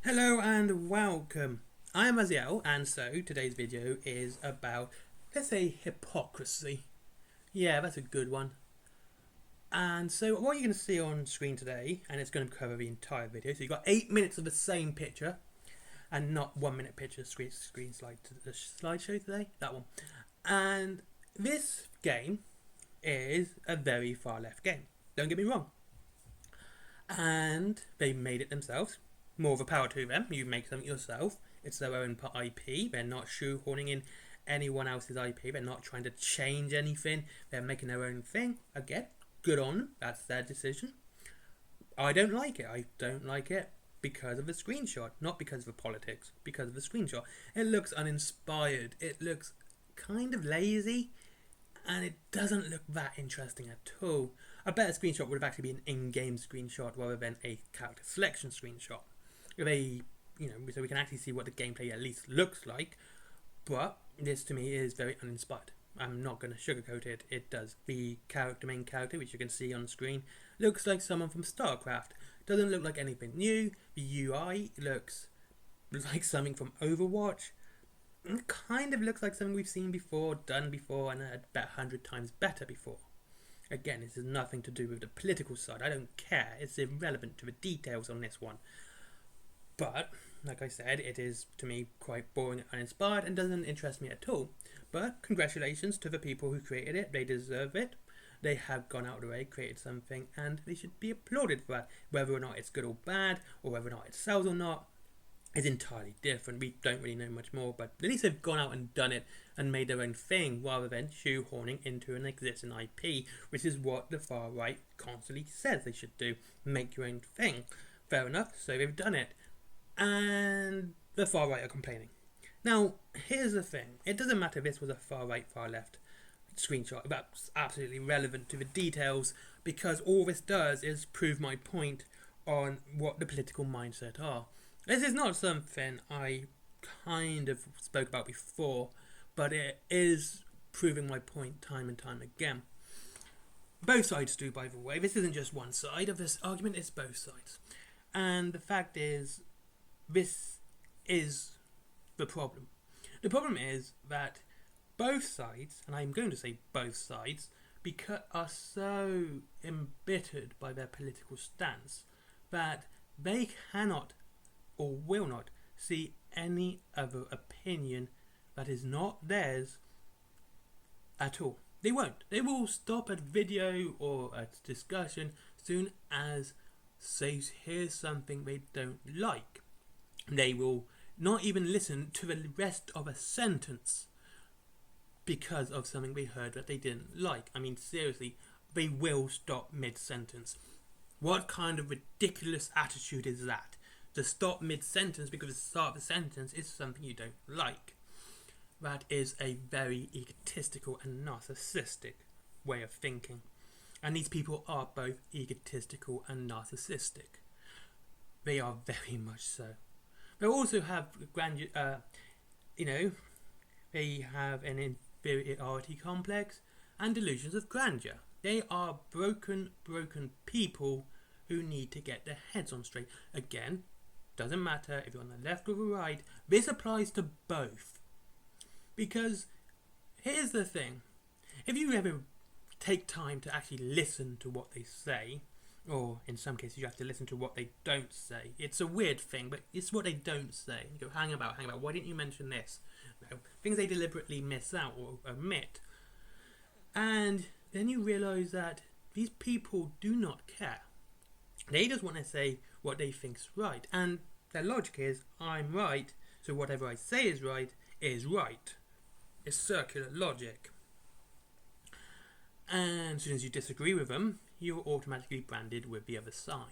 Hello and welcome. I am Aziel, and so today's video is about, let's say, hypocrisy. Yeah, that's a good one. And so what you're going to see on screen today, and it's going to cover the entire video, so you've got 8 minutes of the same picture, and not 1 minute picture screen slide to the slideshow today, that one. And this game is a very far left game, don't get me wrong. And they made it themselves. More of a power to them. You make something yourself. It's their own IP. They're not shoehorning in anyone else's IP. They're not trying to change anything. They're making their own thing. Again, good on them. That's their decision. I don't like it. I don't like it because of the screenshot. Not because of the politics. Because of the screenshot. It looks uninspired. It looks kind of lazy. And it doesn't look that interesting at all. A better screenshot would have actually been an in-game screenshot rather than a character selection screenshot. So we can actually see what the gameplay at least looks like. But this to me is very uninspired. I'm not going to sugarcoat it. It does. The main character, which you can see on screen, looks like someone from StarCraft. Doesn't look like anything new. The UI looks like something from Overwatch. It kind of looks like something we've seen before, done before, and about 100 times better before. Again, this has nothing to do with the political side. I don't care. It's irrelevant to the details on this one. But, like I said, it is, to me, quite boring and uninspired and doesn't interest me at all. But congratulations to the people who created it. They deserve it. They have gone out of their way, created something, and they should be applauded for that. Whether or not it's good or bad, or whether or not it sells or not, is entirely different. We don't really know much more, but at least they've gone out and done it and made their own thing rather than shoehorning into an existing IP, which is what the far right constantly says they should do. Make your own thing. Fair enough, so they've done it. And the far right are complaining. Now, here's the thing. It doesn't matter if this was a far right, far left screenshot. That's absolutely relevant to the details because all this does is prove my point on what the political mindset are. This is not something I kind of spoke about before, but it is proving my point time and time again. Both sides do, by the way. This isn't just one side of this argument, it's both sides. And the fact is, this is the problem. The problem is that both sides, and I'm going to say both sides, are so embittered by their political stance that they cannot or will not see any other opinion that is not theirs at all. They won't. They will stop a video or a discussion soon as they hear something they don't like. They will not even listen to the rest of a sentence because of something they heard that they didn't like. I mean, seriously, they will stop mid-sentence. What kind of ridiculous attitude is that? To stop mid-sentence because the start of the sentence is something you don't like. That is a very egotistical and narcissistic way of thinking. And these people are both egotistical and narcissistic. They are very much so. They also have they have an inferiority complex and delusions of grandeur. They are broken people who need to get their heads on straight. Again, doesn't matter if you're on the left or the right. This applies to both. Because here's the thing. If you ever take time to actually listen to what they say, or in some cases you have to listen to what they don't say. It's a weird thing, but it's what they don't say. You go, hang about, why didn't you mention this? No, things they deliberately miss out or omit. And then you realise that these people do not care. They just want to say what they think's right. And their logic is, I'm right, so whatever I say is right is right. It's circular logic. And as soon as you disagree with them, you're automatically branded with the other side.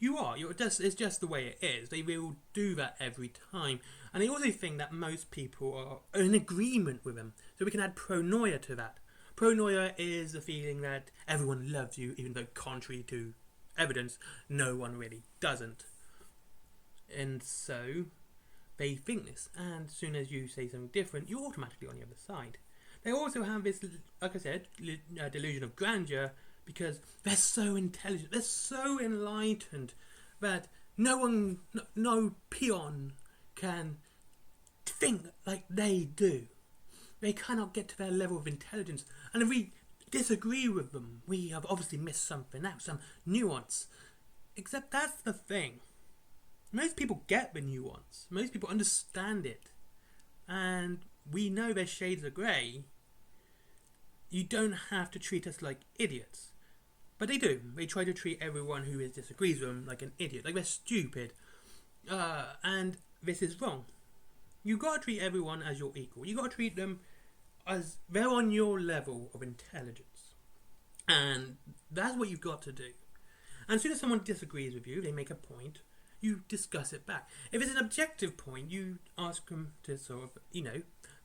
It's just the way it is. They will do that every time. And they also think that most people are in agreement with them. So we can add pronoia to that. Pronoia is the feeling that everyone loves you, even though contrary to evidence, no one really doesn't. And so they think this. And as soon as you say something different, you're automatically on the other side. They also have this, like I said, delusion of grandeur because they're so intelligent, they're so enlightened that no peon can think like they do. They cannot get to their level of intelligence. And if we disagree with them, we have obviously missed something out, some nuance. Except that's the thing. Most people get the nuance. Most people understand it. And we know there's shades of grey. You don't have to treat us like idiots. But they do. They try to treat everyone who disagrees with them like an idiot. Like they're stupid. And this is wrong. You gotta treat everyone as your equal. You gotta treat them as they're on your level of intelligence. And that's what you've got to do. And as soon as someone disagrees with you, they make a point, you discuss it back. If it's an objective point, you ask them to sort of,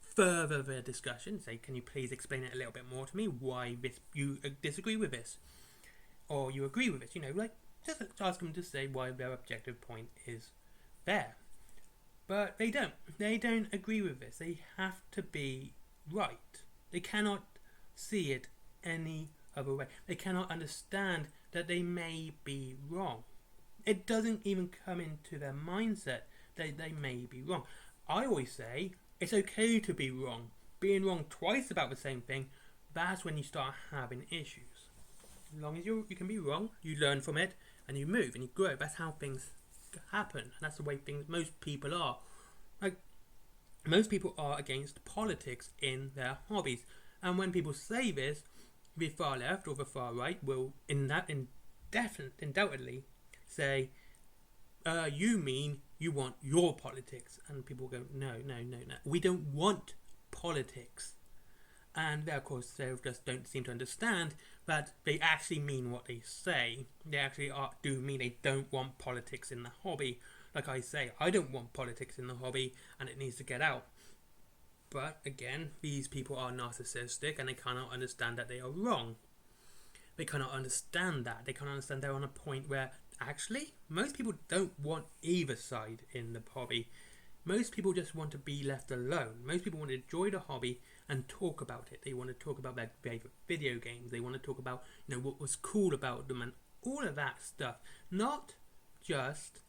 further their discussion. Say, can you please explain it a little bit more to me? Why you disagree with this? Or you agree with it? Just ask them to say why their objective point is there. But they don't. They don't agree with this. They have to be right. They cannot see it any other way. They cannot understand that they may be wrong. It doesn't even come into their mindset that they may be wrong. I always say it's okay to be wrong. Being wrong twice about the same thing, that's when you start having issues. As long as you can be wrong, you learn from it and you move and you grow. That's how things happen. And that's the way most people are. Like, most people are against politics in their hobbies. And when people say this, the far left or the far right will undoubtedly say, you mean you want your politics. And people go, no. We don't want politics. And they, of course, they just don't seem to understand that they actually mean what they say. They actually do mean they don't want politics in the hobby. Like I say, I don't want politics in the hobby and it needs to get out. But again, these people are narcissistic and they cannot understand that they are wrong. They cannot understand that. They cannot understand they're on a point where actually most people don't want either side in the hobby. Most people just want to be left alone. Most people want to enjoy the hobby and talk about it. They want to talk about their favorite video games. They want to talk about what was cool about them and all of that stuff. Not just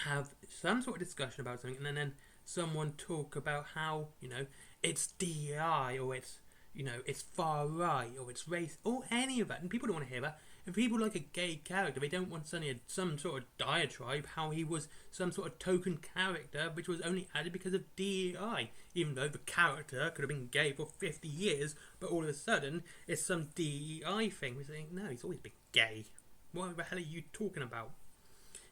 have some sort of discussion about something and then someone talk about how it's DEI or it's it's far right or it's race or any of that. And people don't want to hear that. If people like a gay character, they don't want suddenly some sort of diatribe how he was some sort of token character which was only added because of DEI, even though the character could have been gay for 50 years, but all of a sudden it's some DEI thing. We're saying, no, he's always been gay. What the hell are you talking about?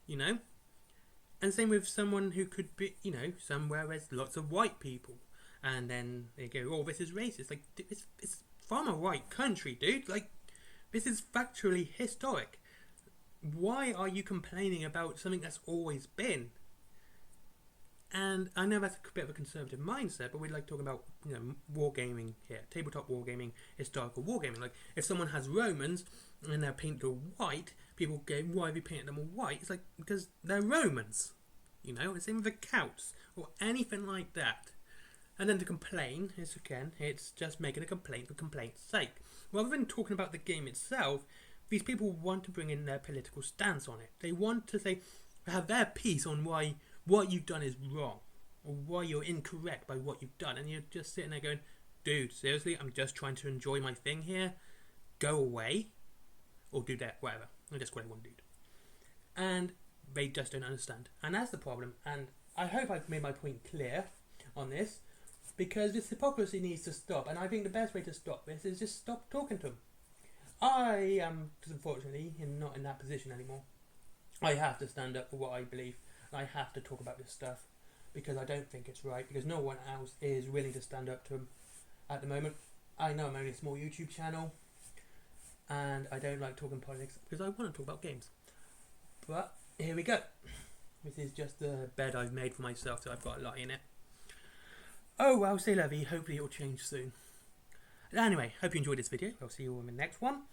And same with someone who could be, somewhere there's lots of white people. And then they go, oh, this is racist. Like, it's from a white country, dude. Like, this is factually historic. Why are you complaining about something that's always been? And I know that's a bit of a conservative mindset, but we like talking about, wargaming here. Tabletop wargaming, historical wargaming. Like, if someone has Romans and they're painted all white, people go, why have you painted them all white? It's like, because they're Romans. The same with the Celts or anything like that. And then to complain, it's just making a complaint for complaint's sake. Rather than talking about the game itself, these people want to bring in their political stance on it. They want to have their piece on why what you've done is wrong, or why you're incorrect by what you've done. And you're just sitting there going, dude, seriously, I'm just trying to enjoy my thing here. Go away. Or do that, whatever. I just call it one dude. And they just don't understand. And that's the problem. And I hope I've made my point clear on this. Because this hypocrisy needs to stop. And I think the best way to stop this is just stop talking to them. I am, unfortunately, not in that position anymore. I have to stand up for what I believe. I have to talk about this stuff. Because I don't think it's right. Because no one else is willing to stand up to them at the moment. I know I'm only a small YouTube channel. And I don't like talking politics. Because I want to talk about games. But here we go. This is just the bed I've made for myself. So I've got a lot in it. Oh, well, c'est la vie. Hopefully it will change soon. Anyway, hope you enjoyed this video. I'll see you in the next one.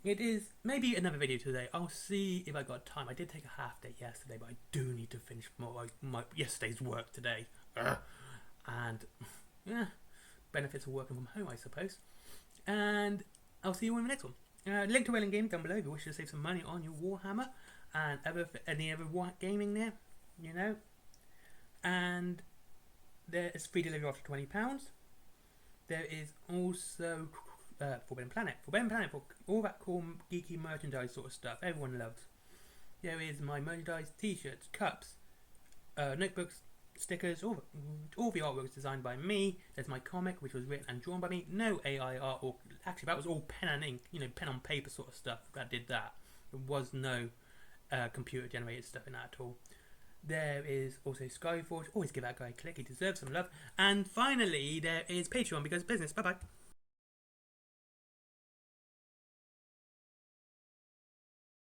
It is maybe another video today. I'll see if I got time. I did take a half day yesterday, but I do need to finish my yesterday's work today. And, yeah, benefits of working from home, I suppose. And I'll see you in the next one. Link to Whaling Game down below if you wish to save some money on your Warhammer. and any other gaming there, you know. And there is free delivery after £20. There is also Forbidden Planet. Forbidden Planet for all that cool geeky merchandise sort of stuff everyone loves. There is my merchandise, t-shirts, cups, notebooks, stickers, all the artwork is designed by me. There's my comic, which was written and drawn by me. No AI art, or actually that was all pen and ink, pen on paper sort of stuff that did that. There was no computer generated stuff in that at all. There is also Skyforge. Always give that guy a click, he deserves some love. And finally, there is Patreon, because business. Bye bye.